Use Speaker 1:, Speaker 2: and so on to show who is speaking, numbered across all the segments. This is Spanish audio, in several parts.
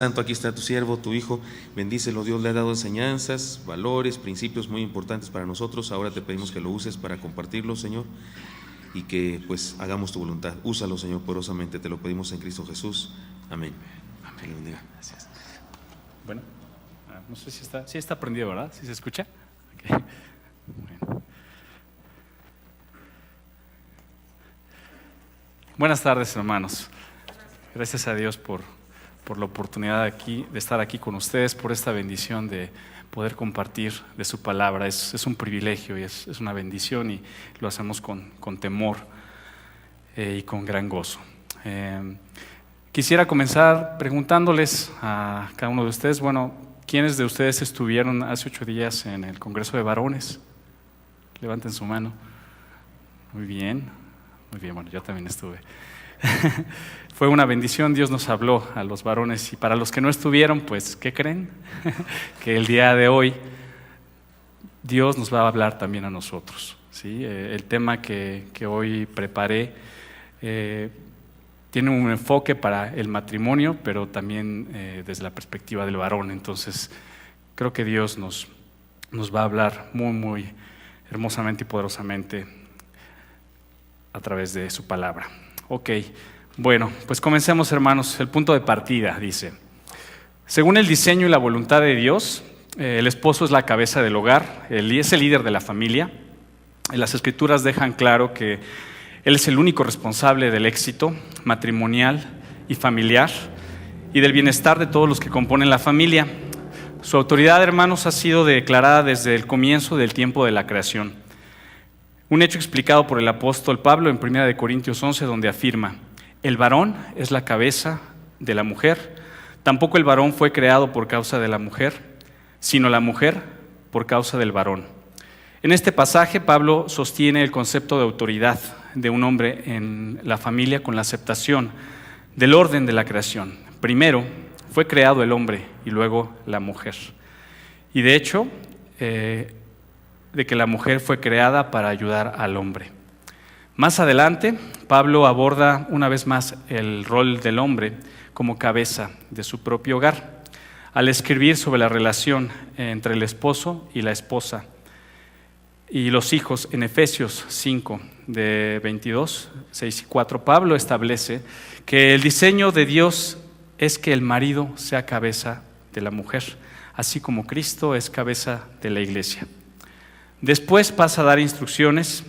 Speaker 1: Santo, aquí está tu siervo, tu hijo, bendícelo. Dios le ha dado enseñanzas, valores, principios muy importantes para nosotros. Ahora te pedimos que lo uses para compartirlo, Señor, y que pues hagamos tu voluntad. Úsalo, Señor, poderosamente, te lo pedimos en Cristo Jesús. Amén. Amén.
Speaker 2: Gracias. Bueno, no sé si está prendido, ¿verdad? ¿Sí se escucha? Okay. Bueno. Buenas tardes, hermanos. Gracias a Dios por la oportunidad de estar aquí con ustedes, por esta bendición de poder compartir de su palabra. Es un privilegio y es una bendición, y lo hacemos con temor y con gran gozo. Quisiera comenzar preguntándoles a cada uno de ustedes, bueno, ¿quiénes de ustedes estuvieron hace 8 días en el Congreso de Varones? Levanten su mano. Muy bien, bueno, yo también estuve. Fue una bendición, Dios nos habló a los varones, y para los que no estuvieron, pues, ¿qué creen? Que el día de hoy Dios nos va a hablar también a nosotros, ¿sí? El tema que hoy preparé tiene un enfoque para el matrimonio, pero también desde la perspectiva del varón. Entonces, creo que Dios nos va a hablar muy, muy hermosamente y poderosamente a través de su palabra. Ok, bueno, pues comencemos, hermanos. El punto de partida dice: según el diseño y la voluntad de Dios, el esposo es la cabeza del hogar, es el líder de la familia. Las Escrituras dejan claro que él es el único responsable del éxito matrimonial y familiar y del bienestar de todos los que componen la familia. Su autoridad, hermanos, ha sido declarada desde el comienzo del tiempo de la creación. Un hecho explicado por el apóstol Pablo en 1 Corintios 11, donde afirma: el varón es la cabeza de la mujer. Tampoco el varón fue creado por causa de la mujer, sino la mujer por causa del varón. En este pasaje, Pablo sostiene el concepto de autoridad de un hombre en la familia con la aceptación del orden de la creación. Primero fue creado el hombre y luego la mujer. Y de hecho, de que la mujer fue creada para ayudar al hombre. Más adelante, Pablo aborda una vez más el rol del hombre como cabeza de su propio hogar, al escribir sobre la relación entre el esposo y la esposa y los hijos. En Efesios 5, de 22, 6 y 4, Pablo establece que el diseño de Dios es que el marido sea cabeza de la mujer, así como Cristo es cabeza de la iglesia. Después pasa a dar instrucciones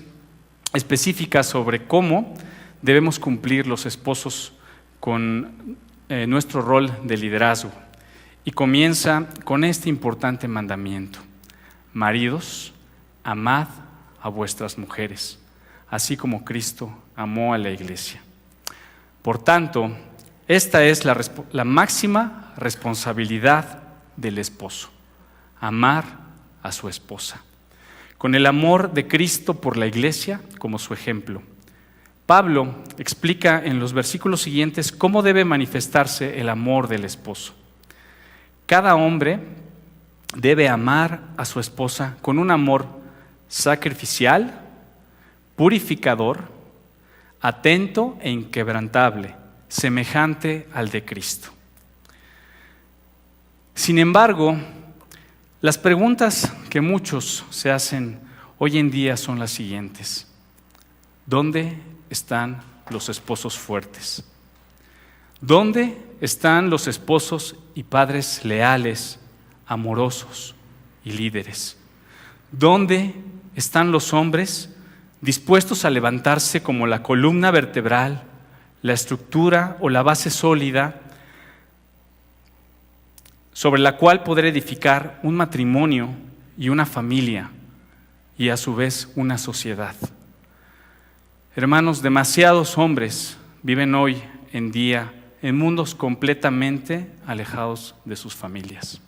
Speaker 2: específicas sobre cómo debemos cumplir los esposos con nuestro rol de liderazgo, y comienza con este importante mandamiento: maridos, amad a vuestras mujeres, así como Cristo amó a la iglesia. Por tanto, esta es la máxima responsabilidad del esposo: amar a su esposa, con el amor de Cristo por la iglesia como su ejemplo. Pablo explica en los versículos siguientes cómo debe manifestarse el amor del esposo. Cada hombre debe amar a su esposa con un amor sacrificial, purificador, atento e inquebrantable, semejante al de Cristo. Sin embargo, las preguntas que muchos se hacen hoy en día son las siguientes: ¿dónde están los esposos fuertes? ¿Dónde están los esposos y padres leales, amorosos y líderes? ¿Dónde están los hombres dispuestos a levantarse como la columna vertebral, la estructura o la base sólida sobre la cual poder edificar un matrimonio y una familia, y a su vez una sociedad? Hermanos, demasiados hombres viven hoy en día en mundos completamente alejados de sus familias,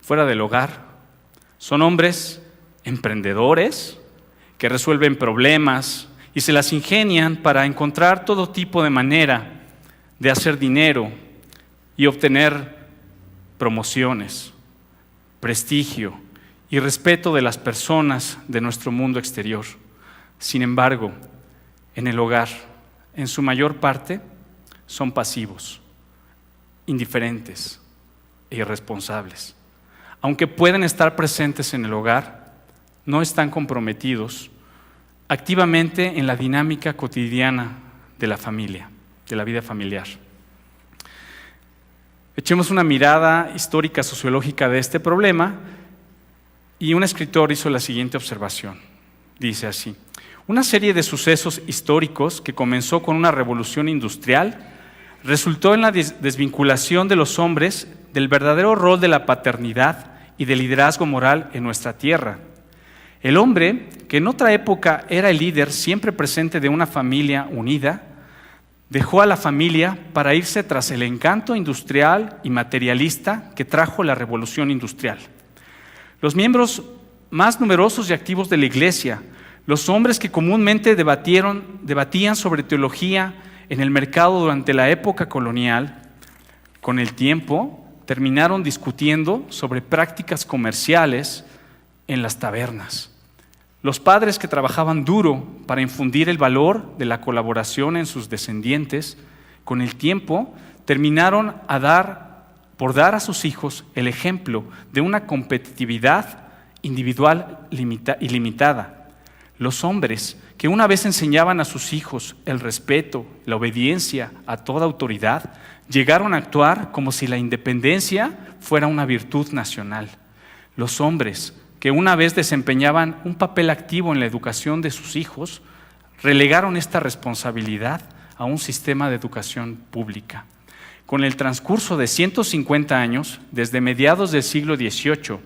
Speaker 2: fuera del hogar. Son hombres emprendedores que resuelven problemas y se las ingenian para encontrar todo tipo de manera de hacer dinero y obtener promociones, prestigio y respeto de las personas de nuestro mundo exterior. Sin embargo, en el hogar, en su mayor parte, son pasivos, indiferentes e irresponsables. Aunque pueden estar presentes en el hogar, no están comprometidos activamente en la dinámica cotidiana de la familia, de la vida familiar. Echemos una mirada histórica, sociológica de este problema, y un escritor hizo la siguiente observación. Dice así: una serie de sucesos históricos que comenzó con una revolución industrial resultó en la desvinculación de los hombres del verdadero rol de la paternidad y del liderazgo moral en nuestra tierra. El hombre, que en otra época era el líder siempre presente de una familia unida, dejó a la familia para irse tras el encanto industrial y materialista que trajo la revolución industrial. Los miembros más numerosos y activos de la Iglesia, los hombres que comúnmente debatían sobre teología en el mercado durante la época colonial, con el tiempo terminaron discutiendo sobre prácticas comerciales en las tabernas. Los padres que trabajaban duro para infundir el valor de la colaboración en sus descendientes, con el tiempo terminaron por dar a sus hijos el ejemplo de una competitividad individual ilimitada. Los hombres que una vez enseñaban a sus hijos el respeto, la obediencia a toda autoridad, llegaron a actuar como si la independencia fuera una virtud nacional. Los hombres que una vez desempeñaban un papel activo en la educación de sus hijos, relegaron esta responsabilidad a un sistema de educación pública. Con el transcurso de 150 años, desde mediados del siglo XVIII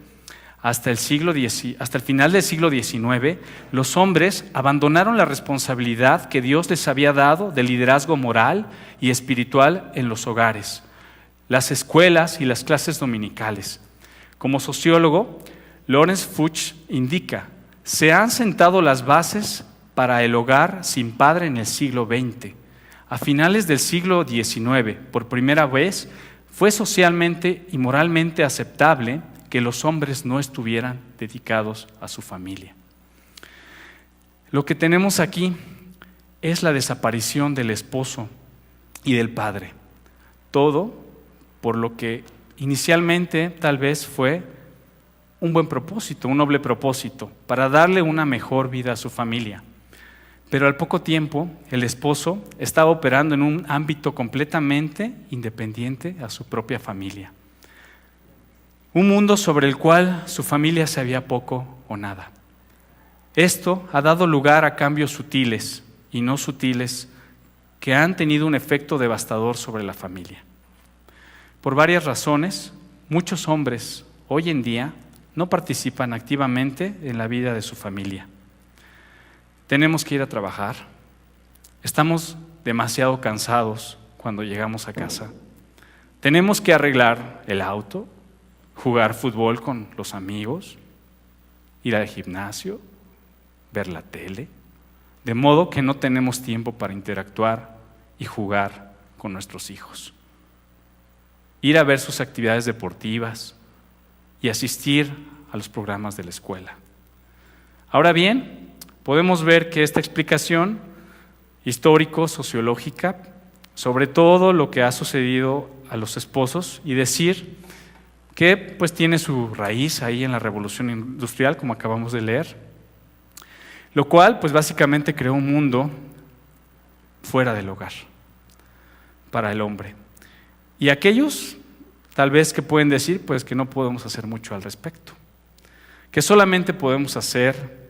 Speaker 2: hasta el final del siglo XIX, los hombres abandonaron la responsabilidad que Dios les había dado de liderazgo moral y espiritual en los hogares, las escuelas y las clases dominicales. Como sociólogo, Lawrence Fuchs indica: se han sentado las bases para el hogar sin padre en el siglo XX. A finales del siglo XIX, por primera vez, fue socialmente y moralmente aceptable que los hombres no estuvieran dedicados a su familia. Lo que tenemos aquí es la desaparición del esposo y del padre. Todo por lo que inicialmente tal vez fue un buen propósito, un noble propósito, para darle una mejor vida a su familia. Pero al poco tiempo, el esposo estaba operando en un ámbito completamente independiente a su propia familia. Un mundo sobre el cual su familia sabía poco o nada. Esto ha dado lugar a cambios sutiles y no sutiles que han tenido un efecto devastador sobre la familia. Por varias razones, muchos hombres hoy en día no participan activamente en la vida de su familia. Tenemos que ir a trabajar. Estamos demasiado cansados cuando llegamos a casa. Tenemos que arreglar el auto, jugar fútbol con los amigos, ir al gimnasio, ver la tele, de modo que no tenemos tiempo para interactuar y jugar con nuestros hijos. Ir a ver sus actividades deportivas y asistir a los programas de la escuela. Ahora bien, podemos ver que esta explicación histórico-sociológica sobre todo lo que ha sucedido a los esposos y decir que pues tiene su raíz ahí en la revolución industrial, como acabamos de leer, lo cual pues básicamente creó un mundo fuera del hogar para el hombre. Y aquellos tal vez que pueden decir pues que no podemos hacer mucho al respecto, que solamente podemos hacer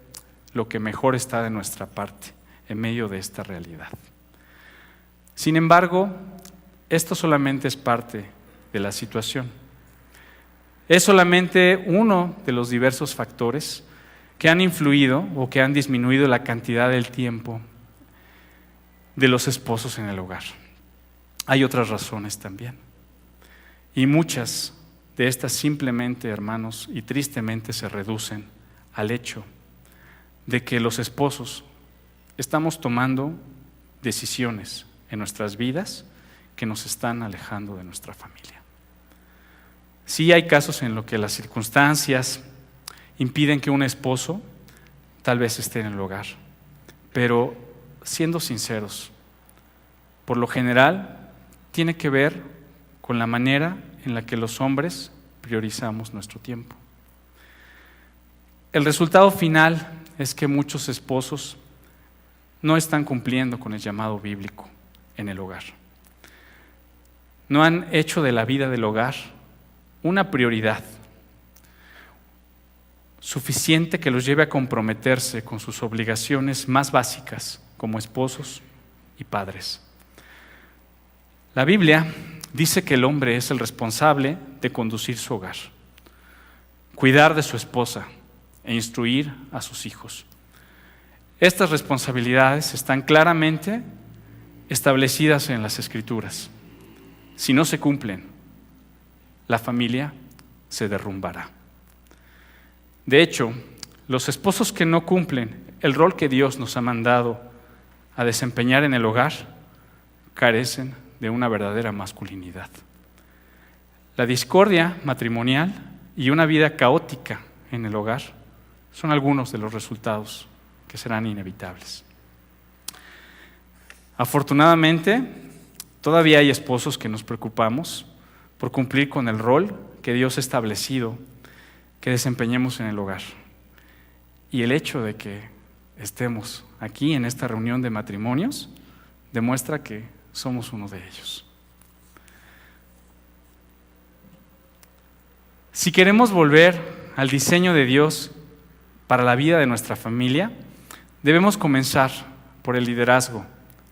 Speaker 2: lo que mejor está de nuestra parte en medio de esta realidad. Sin embargo, esto solamente es parte de la situación. Es solamente uno de los diversos factores que han influido o que han disminuido la cantidad del tiempo de los esposos en el hogar. Hay otras razones también. Y muchas de estas simplemente, hermanos, y tristemente se reducen al hecho de que los esposos estamos tomando decisiones en nuestras vidas que nos están alejando de nuestra familia. Sí hay casos en los que las circunstancias impiden que un esposo tal vez esté en el hogar, pero siendo sinceros, por lo general tiene que ver con la manera en la que los hombres priorizamos nuestro tiempo. El resultado final es que muchos esposos no están cumpliendo con el llamado bíblico en el hogar. No han hecho de la vida del hogar una prioridad suficiente que los lleve a comprometerse con sus obligaciones más básicas como esposos y padres. La Biblia dice que el hombre es el responsable de conducir su hogar, cuidar de su esposa e instruir a sus hijos. Estas responsabilidades están claramente establecidas en las Escrituras. Si no se cumplen, la familia se derrumbará. De hecho, los esposos que no cumplen el rol que Dios nos ha mandado a desempeñar en el hogar carecen de una verdadera masculinidad. La discordia matrimonial y una vida caótica en el hogar son algunos de los resultados que serán inevitables. Afortunadamente, todavía hay esposos que nos preocupamos por cumplir con el rol que Dios ha establecido que desempeñemos en el hogar. Y el hecho de que estemos aquí en esta reunión de matrimonios demuestra que somos uno de ellos. Si queremos volver al diseño de Dios para la vida de nuestra familia, debemos comenzar por el liderazgo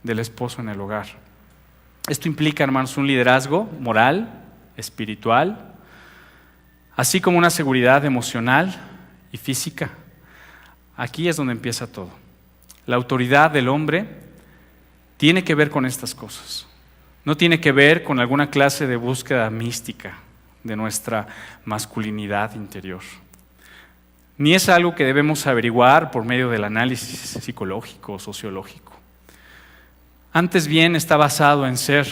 Speaker 2: del esposo en el hogar. Esto implica, hermanos, un liderazgo moral, espiritual, así como una seguridad emocional y física. Aquí es donde empieza todo. La autoridad del hombre tiene que ver con estas cosas. No tiene que ver con alguna clase de búsqueda mística de nuestra masculinidad interior. Ni es algo que debemos averiguar por medio del análisis psicológico o sociológico. Antes bien está basado en ser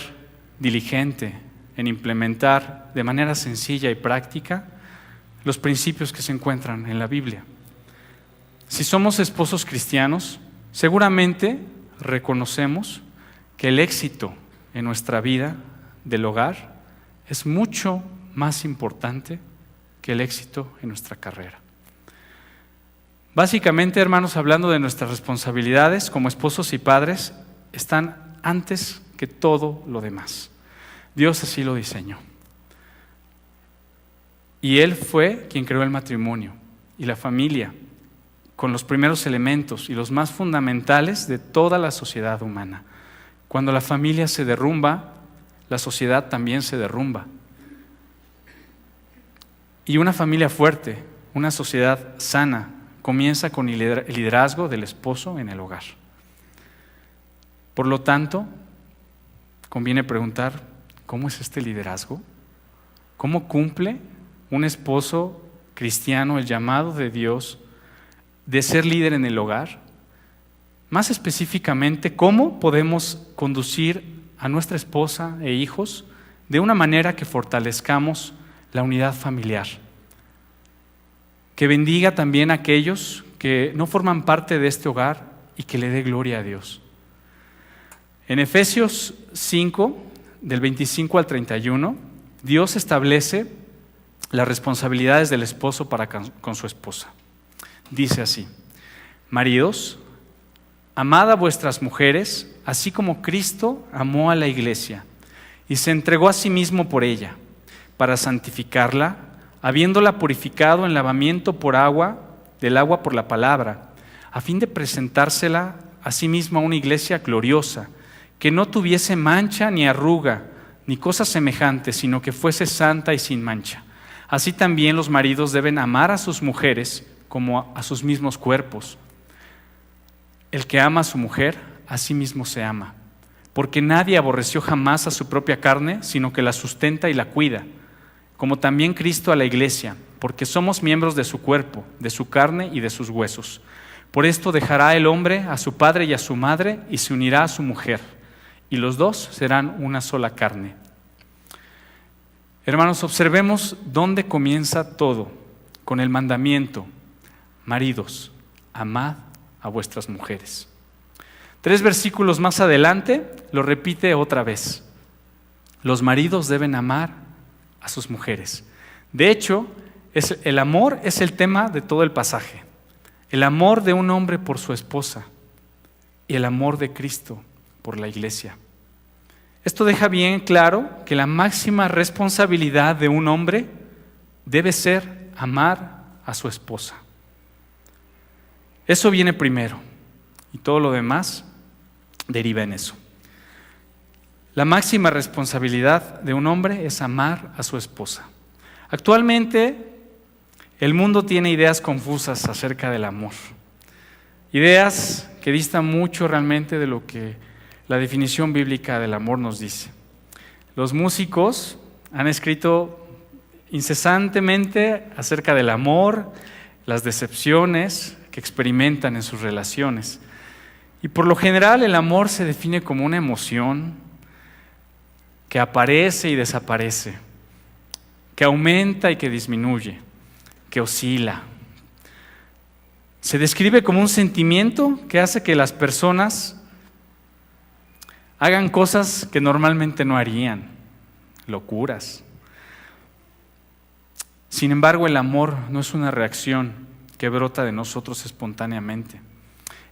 Speaker 2: diligente, en implementar de manera sencilla y práctica los principios que se encuentran en la Biblia. Si somos esposos cristianos, seguramente reconocemos que el éxito en nuestra vida del hogar es mucho más importante que el éxito en nuestra carrera. Básicamente, hermanos, hablando de nuestras responsabilidades como esposos y padres, están antes que todo lo demás. Dios así lo diseñó. Y Él fue quien creó el matrimonio y la familia con los primeros elementos y los más fundamentales de toda la sociedad humana. Cuando la familia se derrumba, la sociedad también se derrumba. Y una familia fuerte, una sociedad sana, comienza con el liderazgo del esposo en el hogar. Por lo tanto, conviene preguntar, ¿cómo es este liderazgo? ¿Cómo cumple un esposo cristiano el llamado de Dios de ser líder en el hogar? Más específicamente, ¿cómo podemos conducir a nuestra esposa e hijos de una manera que fortalezcamos la unidad familiar? Que bendiga también a aquellos que no forman parte de este hogar y que le dé gloria a Dios. En Efesios 5, del 25 al 31, Dios establece las responsabilidades del esposo para con su esposa. Dice así: maridos, amad a vuestras mujeres, así como Cristo amó a la iglesia y se entregó a sí mismo por ella, para santificarla, habiéndola purificado en lavamiento por agua, del agua por la palabra, a fin de presentársela a sí misma a una iglesia gloriosa, que no tuviese mancha ni arruga, ni cosa semejante, sino que fuese santa y sin mancha. Así también los maridos deben amar a sus mujeres como a sus mismos cuerpos. El que ama a su mujer, a sí mismo se ama, porque nadie aborreció jamás a su propia carne, sino que la sustenta y la cuida, como también Cristo a la iglesia, porque somos miembros de su cuerpo, de su carne y de sus huesos. Por esto dejará el hombre a su padre y a su madre y se unirá a su mujer, y los dos serán una sola carne. Hermanos, observemos dónde comienza todo, con el mandamiento: maridos, amad a vuestras mujeres. 3 versículos más adelante lo repite otra vez: Los maridos deben amar a sus mujeres. De hecho, el amor es el tema de todo el pasaje. El amor de un hombre por su esposa y el amor de Cristo por la iglesia. Esto deja bien claro que la máxima responsabilidad de un hombre debe ser amar a su esposa. Eso viene primero y todo lo demás deriva en eso. La máxima responsabilidad de un hombre es amar a su esposa. Actualmente, el mundo tiene ideas confusas acerca del amor. Ideas que distan mucho realmente de lo que la definición bíblica del amor nos dice. Los músicos han escrito incesantemente acerca del amor, las decepciones que experimentan en sus relaciones. Y por lo general el amor se define como una emoción que aparece y desaparece, que aumenta y que disminuye, que oscila. Se describe como un sentimiento que hace que las personas hagan cosas que normalmente no harían, locuras. Sin embargo, el amor no es una reacción que brota de nosotros espontáneamente.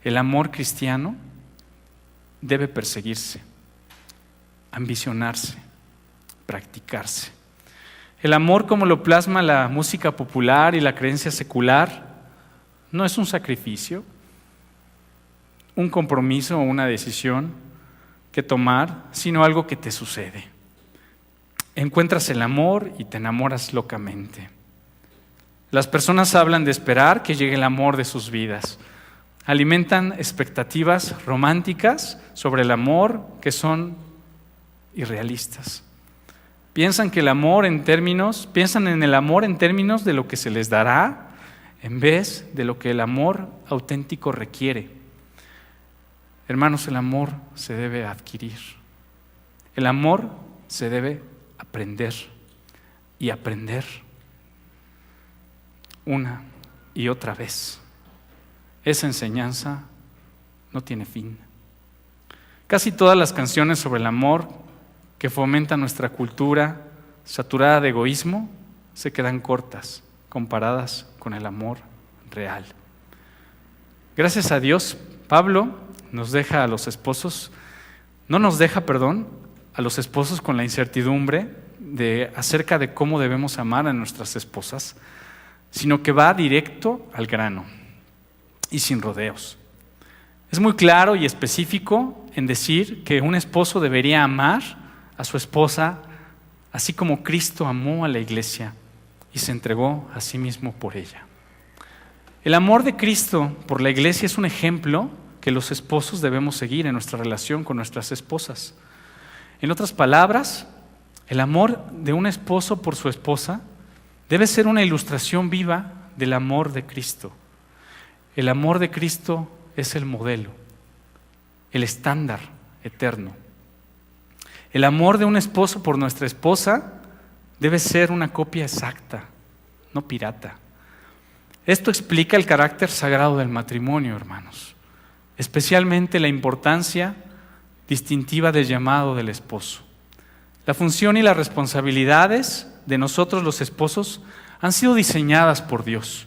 Speaker 2: El amor cristiano debe perseguirse, ambicionarse, practicarse. El amor, como lo plasma la música popular y la creencia secular, no es un sacrificio, un compromiso o una decisión que tomar, sino algo que te sucede. Encuentras el amor y te enamoras locamente. Las personas hablan de esperar que llegue el amor de sus vidas. Alimentan expectativas románticas sobre el amor que son irrealistas. Piensan en el amor en términos de lo que se les dará en vez de lo que el amor auténtico requiere. Hermanos, el amor se debe adquirir. El amor se debe aprender y aprender una y otra vez. Esa enseñanza no tiene fin. Casi todas las canciones sobre el amor que fomentan nuestra cultura saturada de egoísmo se quedan cortas comparadas con el amor real. Gracias a Dios, Pablo no nos deja a los esposos con la incertidumbre acerca de cómo debemos amar a nuestras esposas, sino que va directo al grano y sin rodeos. Es muy claro y específico en decir que un esposo debería amar a su esposa así como Cristo amó a la iglesia y se entregó a sí mismo por ella. El amor de Cristo por la iglesia es un ejemplo que los esposos debemos seguir en nuestra relación con nuestras esposas. En otras palabras, el amor de un esposo por su esposa debe ser una ilustración viva del amor de Cristo. El amor de Cristo es el modelo, el estándar eterno. El amor de un esposo por nuestra esposa debe ser una copia exacta, no pirata. Esto explica el carácter sagrado del matrimonio, hermanos, especialmente la importancia distintiva del llamado del esposo. La función y las responsabilidades de nosotros los esposos han sido diseñadas por Dios,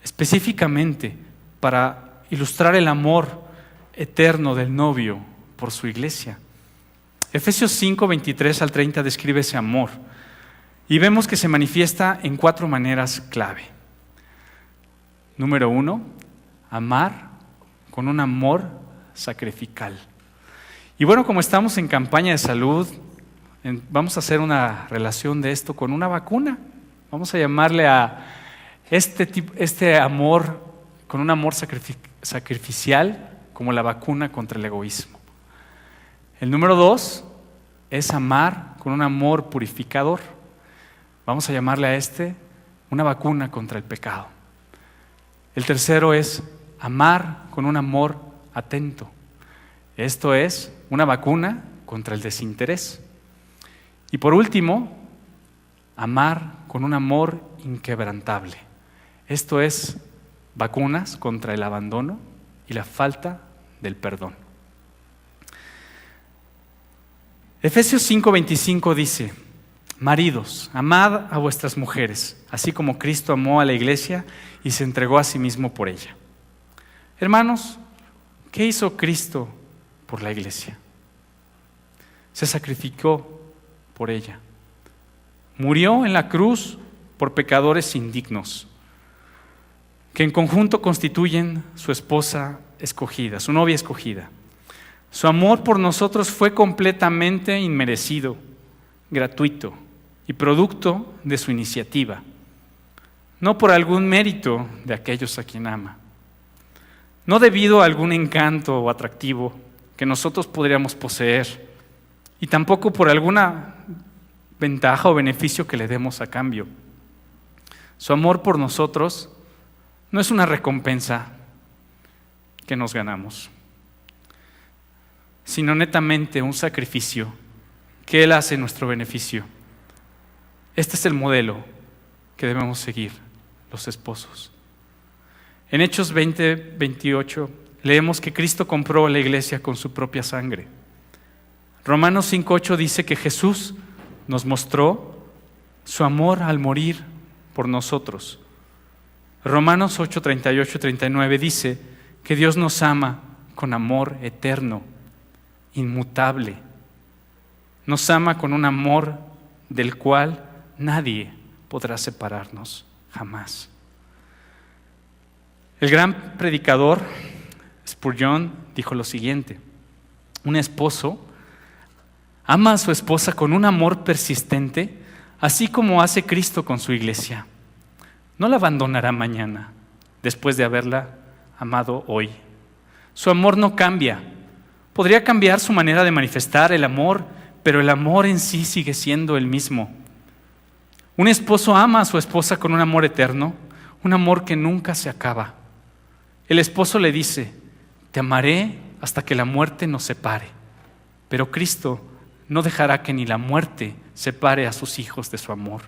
Speaker 2: específicamente para ilustrar el amor eterno del novio por su iglesia. Efesios 5, 23 al 30 describe ese amor y vemos que se manifiesta en 4 maneras clave. Número 1, amar con un amor sacrificial. Y bueno, como estamos en campaña de salud, vamos a hacer una relación de esto con una vacuna. Vamos a llamarle a este amor con un amor sacrificial como la vacuna contra el egoísmo. El número 2 es amar con un amor purificador. Vamos a llamarle a una vacuna contra el pecado. El tercero es amar con un amor atento. Esto es una vacuna contra el desinterés. Y por último, amar con un amor inquebrantable. Esto es vacunas contra el abandono y la falta del perdón. Efesios 5:25 dice: maridos, amad a vuestras mujeres, así como Cristo amó a la iglesia y se entregó a sí mismo por ella. Hermanos, ¿qué hizo Cristo por la iglesia? Se sacrificó por ella. Murió en la cruz por pecadores indignos, que en conjunto constituyen su esposa escogida, su novia escogida. Su amor por nosotros fue completamente inmerecido, gratuito y producto de su iniciativa, no por algún mérito de aquellos a quien ama, no debido a algún encanto o atractivo que nosotros podríamos poseer, y tampoco por alguna ventaja o beneficio que le demos a cambio. Su amor por nosotros no es una recompensa que nos ganamos, sino netamente un sacrificio que Él hace en nuestro beneficio. Este es el modelo que debemos seguir los esposos. En Hechos 20:28 leemos que Cristo compró a la iglesia con su propia sangre. Romanos 5:8 dice que Jesús nos mostró su amor al morir por nosotros. Romanos 8:38-39 dice que Dios nos ama con amor eterno, inmutable. Nos ama con un amor del cual nadie podrá separarnos, jamás. El gran predicador Spurgeon dijo lo siguiente: un esposo ama a su esposa con un amor persistente, así como hace Cristo con su iglesia. No la abandonará mañana, después de haberla amado hoy. Su amor no cambia. Podría cambiar su manera de manifestar el amor, pero el amor en sí sigue siendo el mismo. Un esposo ama a su esposa con un amor eterno, un amor que nunca se acaba. El esposo le dice: te amaré hasta que la muerte nos separe. Pero Cristo no dejará que ni la muerte separe a sus hijos de su amor.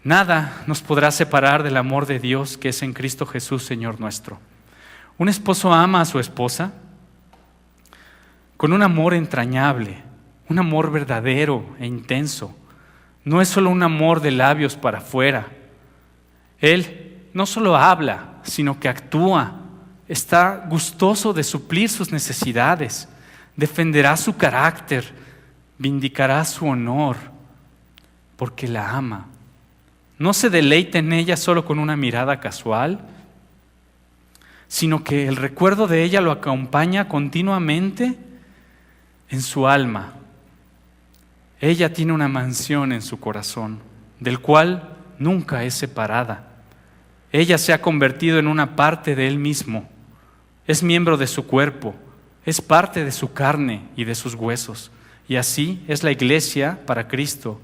Speaker 2: Nada nos podrá separar del amor de Dios que es en Cristo Jesús, Señor nuestro. Un esposo ama a su esposa con un amor entrañable, un amor verdadero e intenso. No es solo un amor de labios para afuera. Él no solo habla, sino que actúa. Está gustoso de suplir sus necesidades, defenderá su carácter, vindicará su honor, porque la ama. No se deleita en ella solo con una mirada casual, sino que el recuerdo de ella lo acompaña continuamente en su alma. Ella tiene una mansión en su corazón, del cual nunca es separada. Ella se ha convertido en una parte de él mismo, es miembro de su cuerpo, es parte de su carne y de sus huesos. Y así es la iglesia para Cristo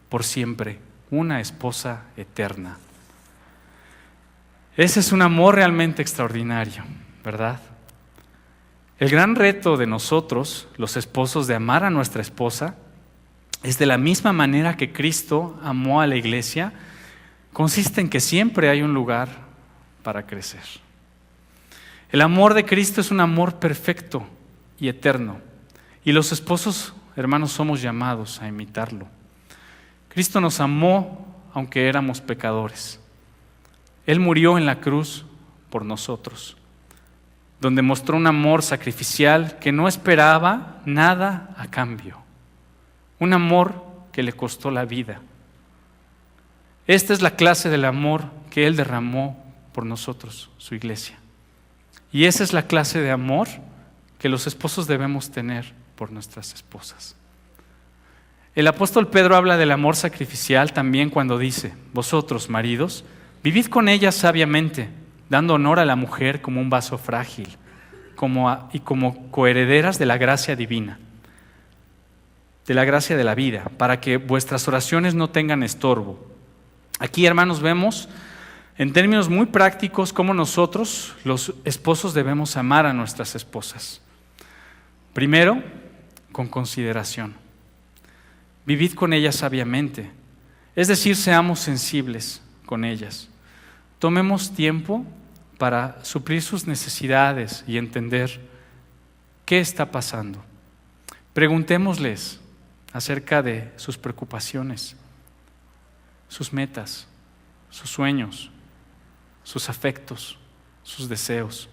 Speaker 2: por siempre, una esposa eterna. Ese es un amor realmente extraordinario, ¿verdad? El gran reto de nosotros, los esposos, de amar a nuestra esposa, es de la misma manera que Cristo amó a la iglesia, consiste en que siempre hay un lugar para crecer. El amor de Cristo es un amor perfecto y eterno, y los esposos, hermanos, somos llamados a imitarlo. Cristo nos amó aunque éramos pecadores. Él murió en la cruz por nosotros, donde mostró un amor sacrificial que no esperaba nada a cambio. Un amor que le costó la vida. Esta es la clase del amor que Él derramó por nosotros, su iglesia. Y esa es la clase de amor que los esposos debemos tener por nuestras esposas. El apóstol Pedro habla del amor sacrificial también cuando dice: vosotros, maridos, vivid con ella sabiamente, dando honor a la mujer como un vaso frágil y como coherederas de la gracia divina, de la gracia de la vida, para que vuestras oraciones no tengan estorbo. Aquí, hermanos, vemos en términos muy prácticos cómo nosotros, los esposos, debemos amar a nuestras esposas. Primero, con consideración. Vivid con ellas sabiamente, es decir, seamos sensibles con ellas. Tomemos tiempo para suplir sus necesidades y entender qué está pasando. Preguntémosles acerca de sus preocupaciones, sus metas, sus sueños, sus afectos, sus deseos.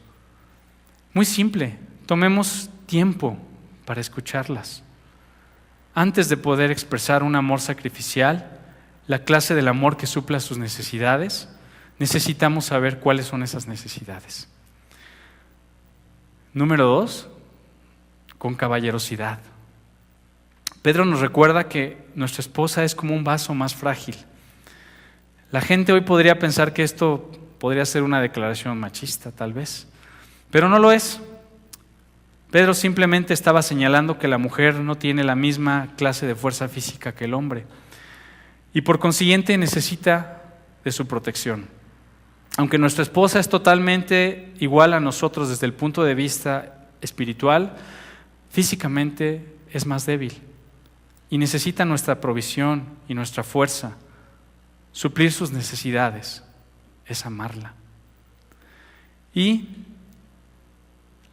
Speaker 2: Muy simple, tomemos tiempo para escucharlas. Antes de poder expresar un amor sacrificial, la clase del amor que supla sus necesidades, necesitamos saber cuáles son esas necesidades. Número 2, con caballerosidad. Pedro nos recuerda que nuestra esposa es como un vaso más frágil. La gente hoy podría pensar que esto podría ser una declaración machista, tal vez, pero no lo es. Pedro simplemente estaba señalando que la mujer no tiene la misma clase de fuerza física que el hombre y por consiguiente necesita de su protección. Aunque nuestra esposa es totalmente igual a nosotros desde el punto de vista espiritual, físicamente es más débil y necesita nuestra provisión y nuestra fuerza. Suplir sus necesidades es amarla. Y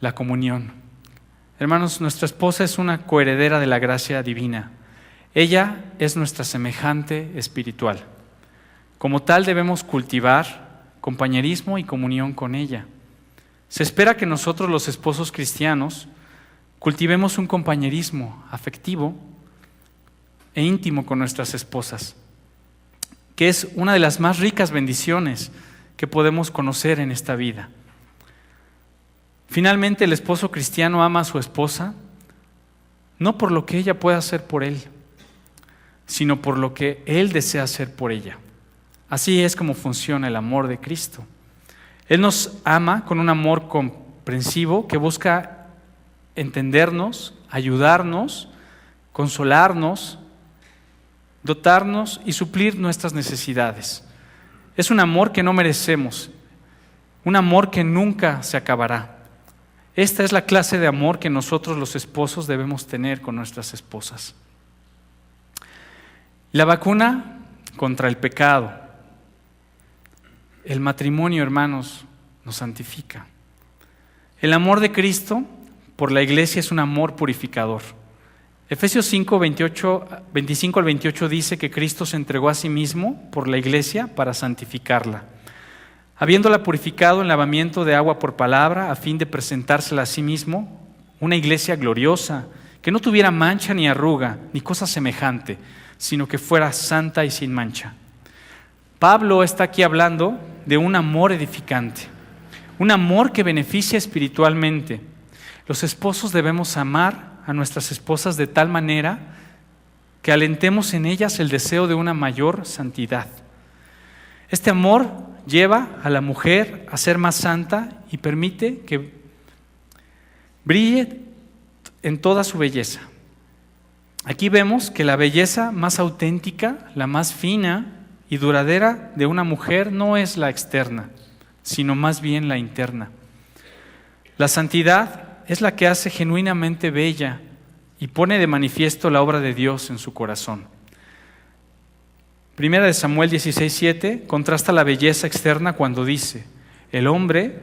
Speaker 2: la comunión. Hermanos, nuestra esposa es una coheredera de la gracia divina. Ella es nuestra semejante espiritual. Como tal debemos cultivar compañerismo y comunión con ella. Se espera que nosotros los esposos cristianos cultivemos un compañerismo afectivo e íntimo con nuestras esposas, que es una de las más ricas bendiciones que podemos conocer en esta vida. Finalmente, el esposo cristiano ama a su esposa no por lo que ella pueda hacer por él, sino por lo que él desea hacer por ella. Así es como funciona el amor de Cristo. Él nos ama con un amor comprensivo que busca entendernos, ayudarnos, consolarnos, dotarnos y suplir nuestras necesidades. Es un amor que no merecemos, un amor que nunca se acabará. Esta es la clase de amor que nosotros los esposos debemos tener con nuestras esposas. La vacuna contra el pecado. El matrimonio, hermanos, nos santifica. El amor de Cristo por la iglesia es un amor purificador. Efesios 5, 25 al 28 dice que Cristo se entregó a sí mismo por la iglesia para santificarla, habiéndola purificado en lavamiento de agua por palabra, a fin de presentársela a sí mismo, una iglesia gloriosa, que no tuviera mancha ni arruga, ni cosa semejante, sino que fuera santa y sin mancha. Pablo está aquí hablando de un amor edificante, un amor que beneficia espiritualmente. Los esposos debemos amar a nuestras esposas de tal manera que alentemos en ellas el deseo de una mayor santidad. Este amor lleva a la mujer a ser más santa y permite que brille en toda su belleza. Aquí vemos que la belleza más auténtica, la más fina y duradera de una mujer no es la externa, sino más bien la interna. La santidad es la que hace genuinamente bella y pone de manifiesto la obra de Dios en su corazón. Primera de Samuel 16:7 contrasta la belleza externa cuando dice: el hombre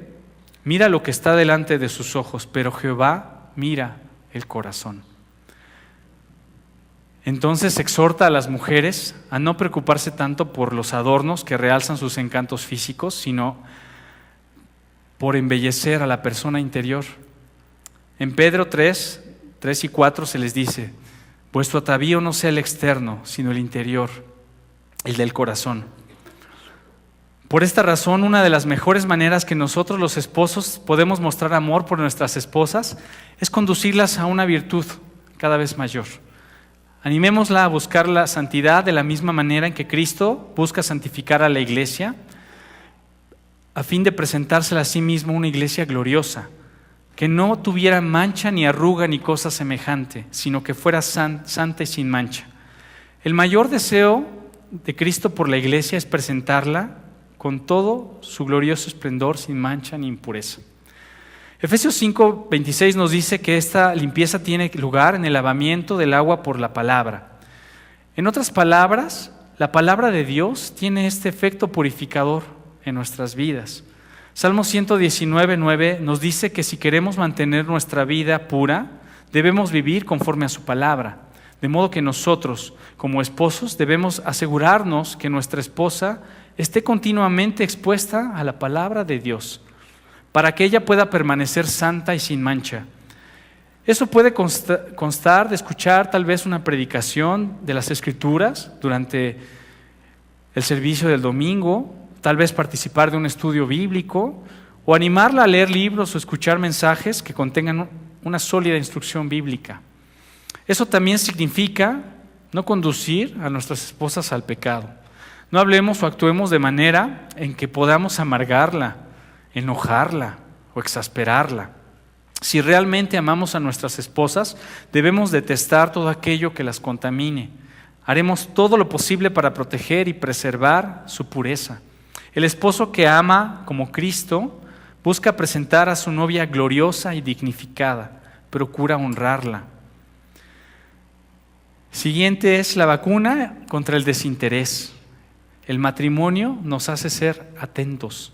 Speaker 2: mira lo que está delante de sus ojos, pero Jehová mira el corazón. Entonces exhorta a las mujeres a no preocuparse tanto por los adornos que realzan sus encantos físicos, sino por embellecer a la persona interior. En Pedro 3 y 4 se les dice: vuestro atavío no sea el externo, sino el interior, el del corazón. Por esta razón, una de las mejores maneras que nosotros los esposos podemos mostrar amor por nuestras esposas es conducirlas a una virtud cada vez mayor. Animémosla a buscar la santidad de la misma manera en que Cristo busca santificar a la iglesia, a fin de presentársela a sí mismo una iglesia gloriosa, que no tuviera mancha ni arruga ni cosa semejante, sino que fuera santa y sin mancha. El mayor deseo de Cristo por la iglesia es presentarla con todo su glorioso esplendor, sin mancha ni impureza. Efesios 5, 26 nos dice que esta limpieza tiene lugar en el lavamiento del agua por la palabra. En otras palabras, la palabra de Dios tiene este efecto purificador en nuestras vidas. Salmo 119, 9 nos dice que si queremos mantener nuestra vida pura, debemos vivir conforme a su palabra. De modo que nosotros, como esposos, debemos asegurarnos que nuestra esposa esté continuamente expuesta a la palabra de Dios, para que ella pueda permanecer santa y sin mancha. Eso puede constar de escuchar tal vez una predicación de las Escrituras durante el servicio del domingo, tal vez participar de un estudio bíblico, o animarla a leer libros o escuchar mensajes que contengan una sólida instrucción bíblica. Eso también significa no conducir a nuestras esposas al pecado. No hablemos o actuemos de manera en que podamos amargarla, enojarla o exasperarla. Si realmente amamos a nuestras esposas, debemos detestar todo aquello que las contamine. Haremos todo lo posible para proteger y preservar su pureza. El esposo que ama como Cristo busca presentar a su novia gloriosa y dignificada, procura honrarla. Siguiente es la vacuna contra el desinterés. El matrimonio nos hace ser atentos.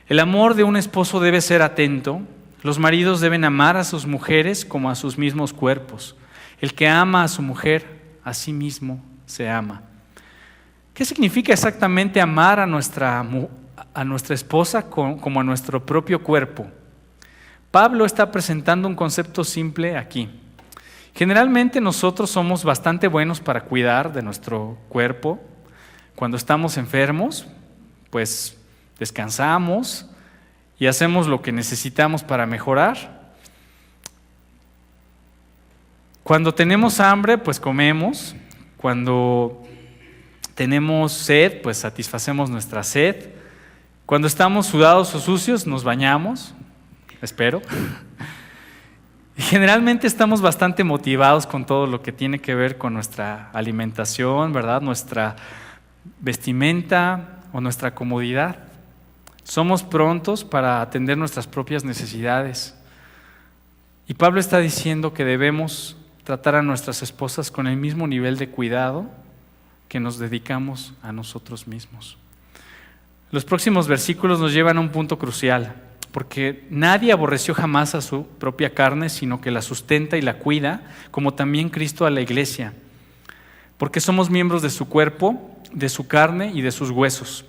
Speaker 2: El amor de un esposo debe ser atento. Los maridos deben amar a sus mujeres como a sus mismos cuerpos. El que ama a su mujer, a sí mismo se ama. ¿Qué significa exactamente amar a nuestra esposa como a nuestro propio cuerpo? Pablo está presentando un concepto simple aquí. Generalmente nosotros somos bastante buenos para cuidar de nuestro cuerpo. Cuando estamos enfermos, pues descansamos y hacemos lo que necesitamos para mejorar. Cuando tenemos hambre, pues comemos. Cuando tenemos sed, pues satisfacemos nuestra sed. Cuando estamos sudados o sucios, nos bañamos, espero. Y generalmente estamos bastante motivados con todo lo que tiene que ver con nuestra alimentación, ¿verdad? Nuestra vestimenta o nuestra comodidad. Somos prontos para atender nuestras propias necesidades. Y Pablo está diciendo que debemos tratar a nuestras esposas con el mismo nivel de cuidado que nos dedicamos a nosotros mismos. Los próximos versículos nos llevan a un punto crucial, porque nadie aborreció jamás a su propia carne, sino que la sustenta y la cuida, como también Cristo a la iglesia, porque somos miembros de su cuerpo, de su carne y de sus huesos.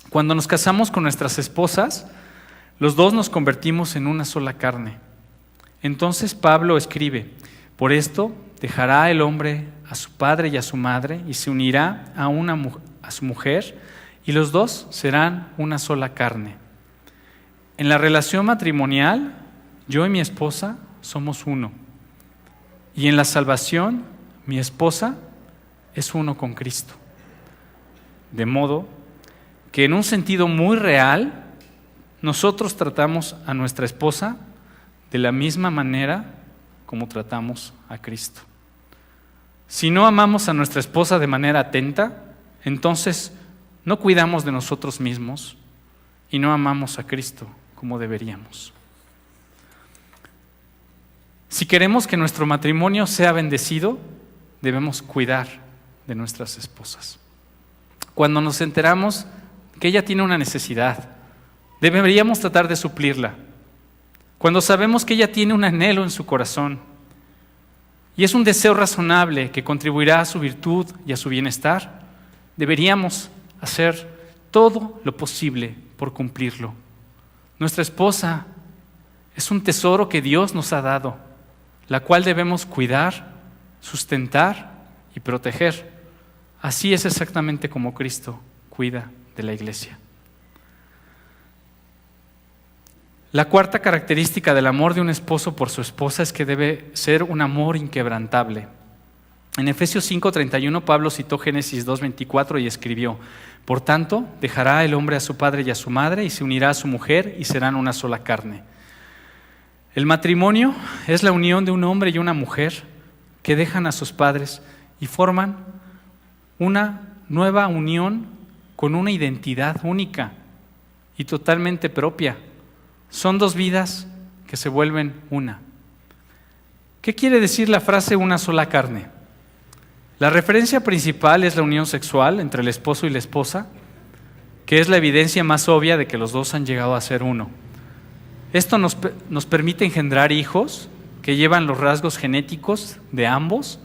Speaker 2: Cuando nos casamos con nuestras esposas, los dos nos convertimos en una sola carne. Entonces Pablo escribe: por esto dejará el hombre a su padre y a su madre y se unirá a su mujer, y los dos serán una sola carne. En la relación matrimonial, yo y mi esposa somos uno. Y en la salvación, mi esposa es uno con Cristo. De modo que en un sentido muy real, nosotros tratamos a nuestra esposa de la misma manera como tratamos a Cristo. Si no amamos a nuestra esposa de manera atenta, entonces no cuidamos de nosotros mismos y no amamos a Cristo como deberíamos. Si queremos que nuestro matrimonio sea bendecido, debemos cuidar de nuestras esposas. Cuando nos enteramos que ella tiene una necesidad, deberíamos tratar de suplirla. Cuando sabemos que ella tiene un anhelo en su corazón y es un deseo razonable que contribuirá a su virtud y a su bienestar, deberíamos hacer todo lo posible por cumplirlo. Nuestra esposa es un tesoro que Dios nos ha dado, la cual debemos cuidar, sustentar y proteger. Así es exactamente como Cristo cuida de la iglesia. La cuarta característica del amor de un esposo por su esposa es que debe ser un amor inquebrantable. En Efesios 5:31 Pablo citó Génesis 2:24 y escribió: por tanto, dejará el hombre a su padre y a su madre y se unirá a su mujer y serán una sola carne. El matrimonio es la unión de un hombre y una mujer que dejan a sus padres y forman una nueva unión con una identidad única y totalmente propia. Son dos vidas que se vuelven una. ¿Qué quiere decir la frase una sola carne? La referencia principal es la unión sexual entre el esposo y la esposa, que es la evidencia más obvia de que los dos han llegado a ser uno. Esto nos permite engendrar hijos que llevan los rasgos genéticos de ambos,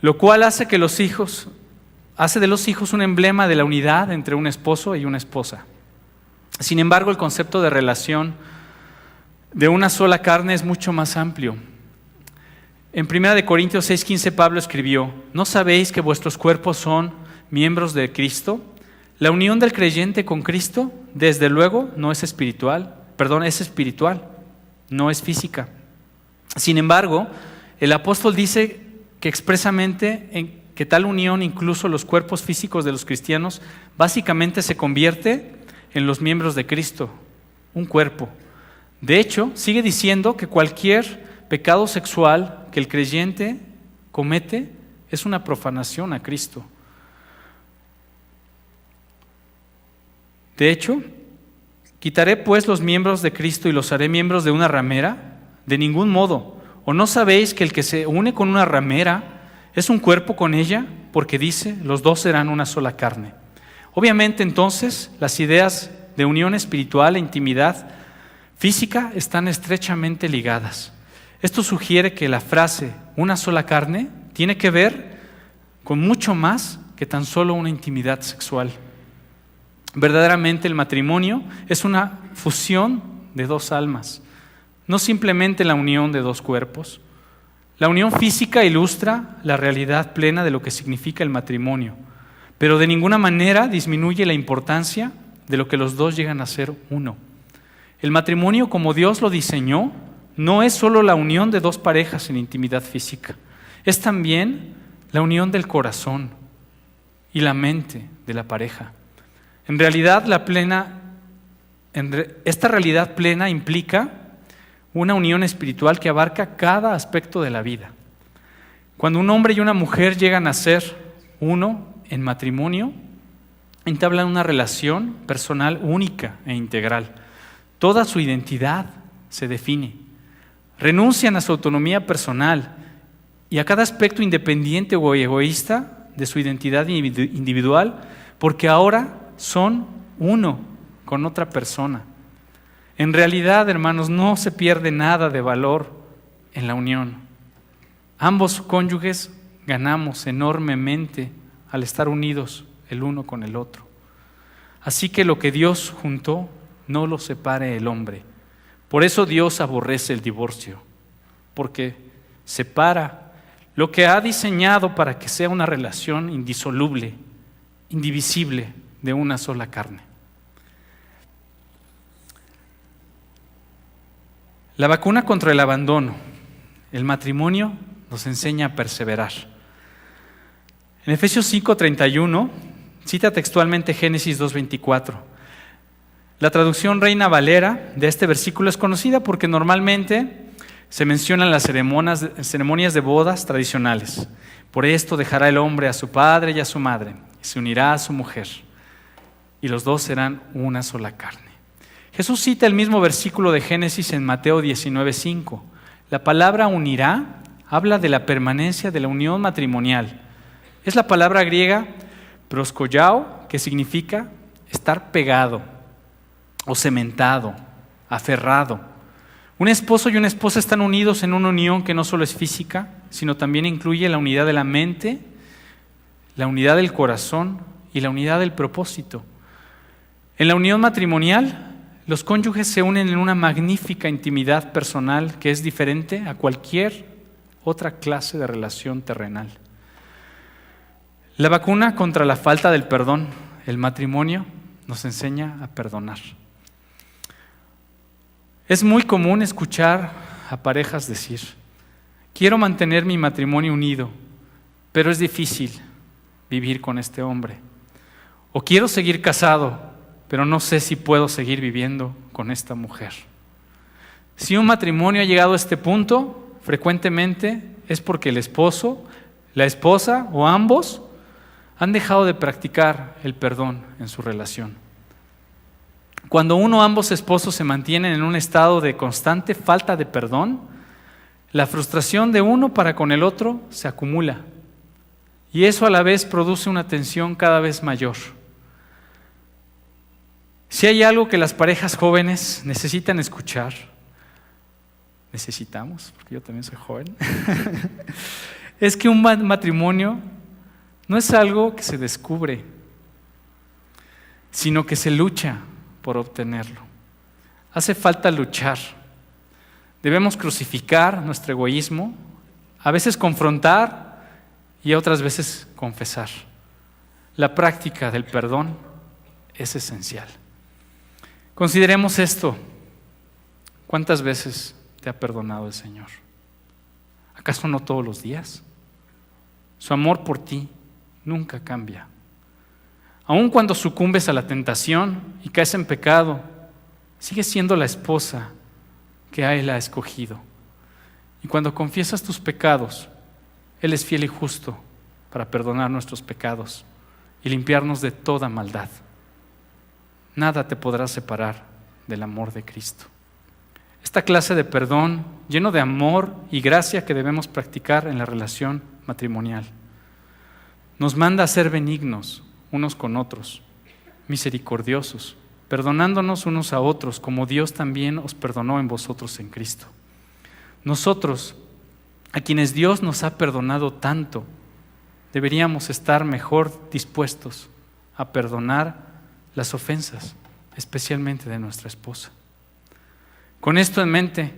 Speaker 2: lo cual hace de los hijos un emblema de la unidad entre un esposo y una esposa. Sin embargo, el concepto de relación de una sola carne es mucho más amplio. En 1 Corintios 6:15 Pablo escribió: ¿no sabéis que vuestros cuerpos son miembros de Cristo? La unión del creyente con Cristo, desde luego, es espiritual, no es física. Sin embargo, el apóstol dice que expresamente que tal unión, incluso los cuerpos físicos de los cristianos, básicamente se convierte en los miembros de Cristo, un cuerpo. De hecho, sigue diciendo que cualquier pecado sexual que el creyente comete es una profanación a Cristo. De hecho, quitaré pues los miembros de Cristo y los haré miembros de una ramera. De ningún modo. ¿O no sabéis que el que se une con una ramera es un cuerpo con ella? Porque dice, los dos serán una sola carne. Obviamente entonces las ideas de unión espiritual e intimidad física están estrechamente ligadas. Esto sugiere que la frase una sola carne tiene que ver con mucho más que tan solo una intimidad sexual. Verdaderamente el matrimonio es una fusión de dos almas, no simplemente la unión de dos cuerpos. La unión física ilustra la realidad plena de lo que significa el matrimonio, pero de ninguna manera disminuye la importancia de lo que los dos llegan a ser uno. El matrimonio, como Dios lo diseñó, no es solo la unión de dos parejas en intimidad física, es también la unión del corazón y la mente de la pareja. Esta realidad plena implica una unión espiritual que abarca cada aspecto de la vida. Cuando un hombre y una mujer llegan a ser uno en matrimonio, entablan una relación personal única e integral. Toda su identidad se define. Renuncian a su autonomía personal y a cada aspecto independiente o egoísta de su identidad individual, porque ahora son uno con otra persona. En realidad, hermanos, no se pierde nada de valor en la unión. Ambos cónyuges ganamos enormemente al estar unidos el uno con el otro. Así que lo que Dios juntó, no lo separe el hombre. Por eso Dios aborrece el divorcio, porque separa lo que ha diseñado para que sea una relación indisoluble, indivisible, de una sola carne. La vacuna contra el abandono, el matrimonio, nos enseña a perseverar. En Efesios 5:31 cita textualmente Génesis 2:24. La traducción Reina Valera de este versículo es conocida porque normalmente se mencionan las ceremonias de bodas tradicionales. Por esto dejará el hombre a su padre y a su madre, y se unirá a su mujer, y los dos serán una sola carne. Jesús cita el mismo versículo de Génesis en Mateo 19:5. La palabra unirá habla de la permanencia de la unión matrimonial. Es la palabra griega proskollao, que significa estar pegado o cementado, aferrado. Un esposo y una esposa están unidos en una unión que no solo es física, sino también incluye la unidad de la mente, la unidad del corazón y la unidad del propósito. En la unión matrimonial, los cónyuges se unen en una magnífica intimidad personal que es diferente a cualquier otra clase de relación terrenal. La vacuna contra la falta del perdón, el matrimonio, nos enseña a perdonar. Es muy común escuchar a parejas decir: quiero mantener mi matrimonio unido, pero es difícil vivir con este hombre. O quiero seguir casado, pero no sé si puedo seguir viviendo con esta mujer. Si un matrimonio ha llegado a este punto, frecuentemente es porque el esposo, la esposa o ambos han dejado de practicar el perdón en su relación. Cuando uno o ambos esposos se mantienen en un estado de constante falta de perdón, la frustración de uno para con el otro se acumula y eso a la vez produce una tensión cada vez mayor. Si hay algo que las parejas jóvenes necesitan escuchar, necesitamos, porque yo también soy joven, es que un matrimonio no es algo que se descubre, sino que se lucha por obtenerlo. Hace falta luchar. Debemos crucificar nuestro egoísmo, a veces confrontar y otras veces confesar. La práctica del perdón es esencial. Consideremos esto. ¿Cuántas veces te ha perdonado el Señor? ¿Acaso no todos los días? Su amor por ti nunca cambia. Aun cuando sucumbes a la tentación y caes en pecado, sigues siendo la esposa que a Él ha escogido. Y cuando confiesas tus pecados, Él es fiel y justo para perdonar nuestros pecados y limpiarnos de toda maldad. Nada te podrá separar del amor de Cristo. Esta clase de perdón, lleno de amor y gracia que debemos practicar en la relación matrimonial, nos manda a ser benignos unos con otros, misericordiosos, perdonándonos unos a otros, como Dios también os perdonó en vosotros en Cristo. Nosotros, a quienes Dios nos ha perdonado tanto, deberíamos estar mejor dispuestos a perdonar las ofensas, especialmente de nuestra esposa. Con esto en mente,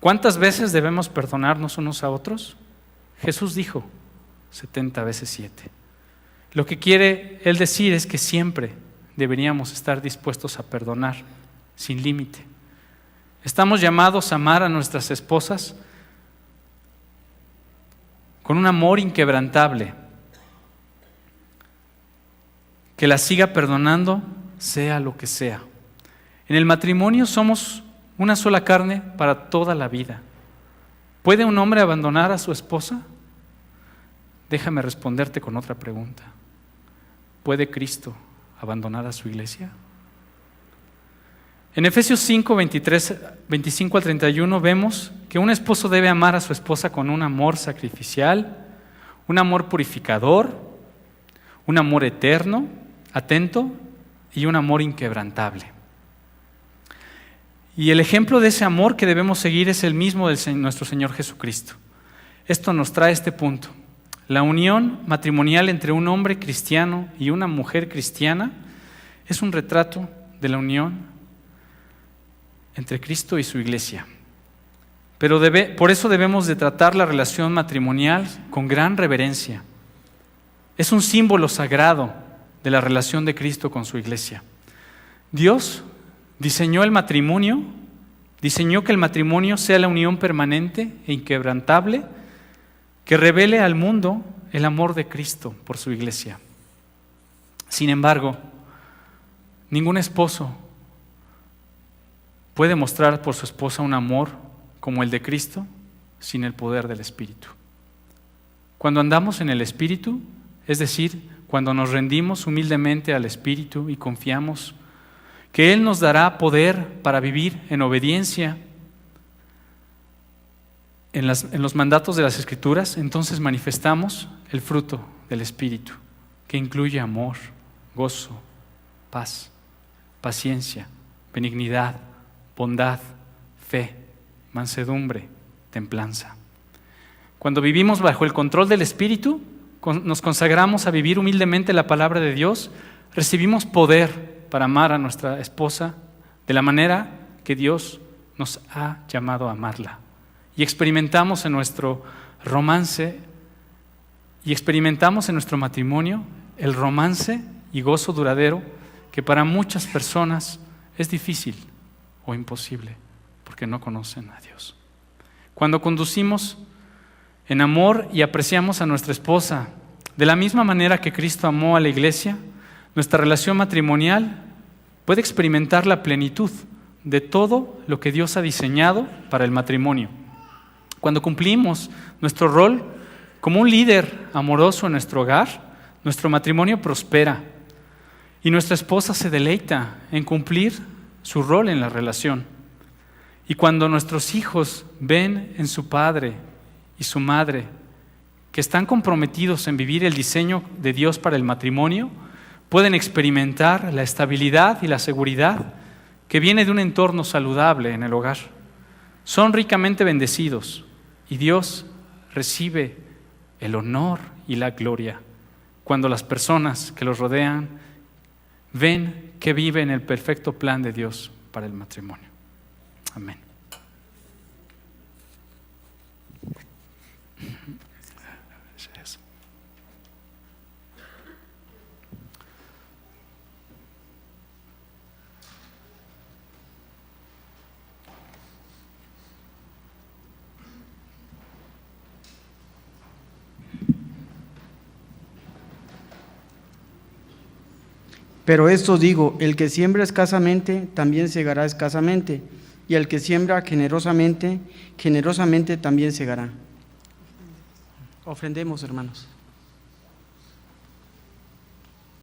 Speaker 2: ¿cuántas veces debemos perdonarnos unos a otros? Jesús dijo 70 veces 7. Lo que quiere Él decir es que siempre deberíamos estar dispuestos a perdonar sin límite. Estamos llamados a amar a nuestras esposas con un amor inquebrantable, que las siga perdonando sea lo que sea. En el matrimonio somos una sola carne para toda la vida. ¿Puede un hombre abandonar a su esposa? Déjame responderte con otra pregunta. ¿Puede Cristo abandonar a su iglesia? En Efesios 5, 25 al 31 vemos que un esposo debe amar a su esposa con un amor sacrificial, un amor purificador, un amor eterno, atento y un amor inquebrantable. Y el ejemplo de ese amor que debemos seguir es el mismo de nuestro Señor Jesucristo. Esto nos trae este punto. La unión matrimonial entre un hombre cristiano y una mujer cristiana es un retrato de la unión entre Cristo y su iglesia. Pero por eso debemos de tratar la relación matrimonial con gran reverencia. Es un símbolo sagrado de la relación de Cristo con su iglesia. Dios diseñó el matrimonio, diseñó que el matrimonio sea la unión permanente e inquebrantable que revele al mundo el amor de Cristo por su iglesia. Sin embargo, ningún esposo puede mostrar por su esposa un amor como el de Cristo sin el poder del Espíritu. Cuando andamos en el Espíritu, es decir, cuando nos rendimos humildemente al Espíritu y confiamos que Él nos dará poder para vivir en obediencia en los mandatos de las Escrituras, entonces manifestamos el fruto del Espíritu, que incluye amor, gozo, paz, paciencia, benignidad, bondad, fe, mansedumbre, templanza. Cuando vivimos bajo el control del Espíritu, nos consagramos a vivir humildemente la palabra de Dios, recibimos poder para amar a nuestra esposa de la manera que Dios nos ha llamado a amarla. Y experimentamos en nuestro romance y experimentamos en nuestro matrimonio el romance y gozo duradero que para muchas personas es difícil o imposible porque no conocen a Dios. Cuando conducimos en amor y apreciamos a nuestra esposa de la misma manera que Cristo amó a la iglesia, nuestra relación matrimonial puede experimentar la plenitud de todo lo que Dios ha diseñado para el matrimonio. Cuando cumplimos nuestro rol como un líder amoroso en nuestro hogar, nuestro matrimonio prospera y nuestra esposa se deleita en cumplir su rol en la relación. Y cuando nuestros hijos ven en su padre y su madre que están comprometidos en vivir el diseño de Dios para el matrimonio, pueden experimentar la estabilidad y la seguridad que viene de un entorno saludable en el hogar. son ricamente bendecidos y Dios recibe el honor y la gloria cuando las personas que los rodean ven que viven el perfecto plan de Dios para el matrimonio. Amén.
Speaker 3: Pero esto digo, el que siembra escasamente, también segará escasamente, y el que siembra generosamente, generosamente también segará. Ofrendemos, hermanos.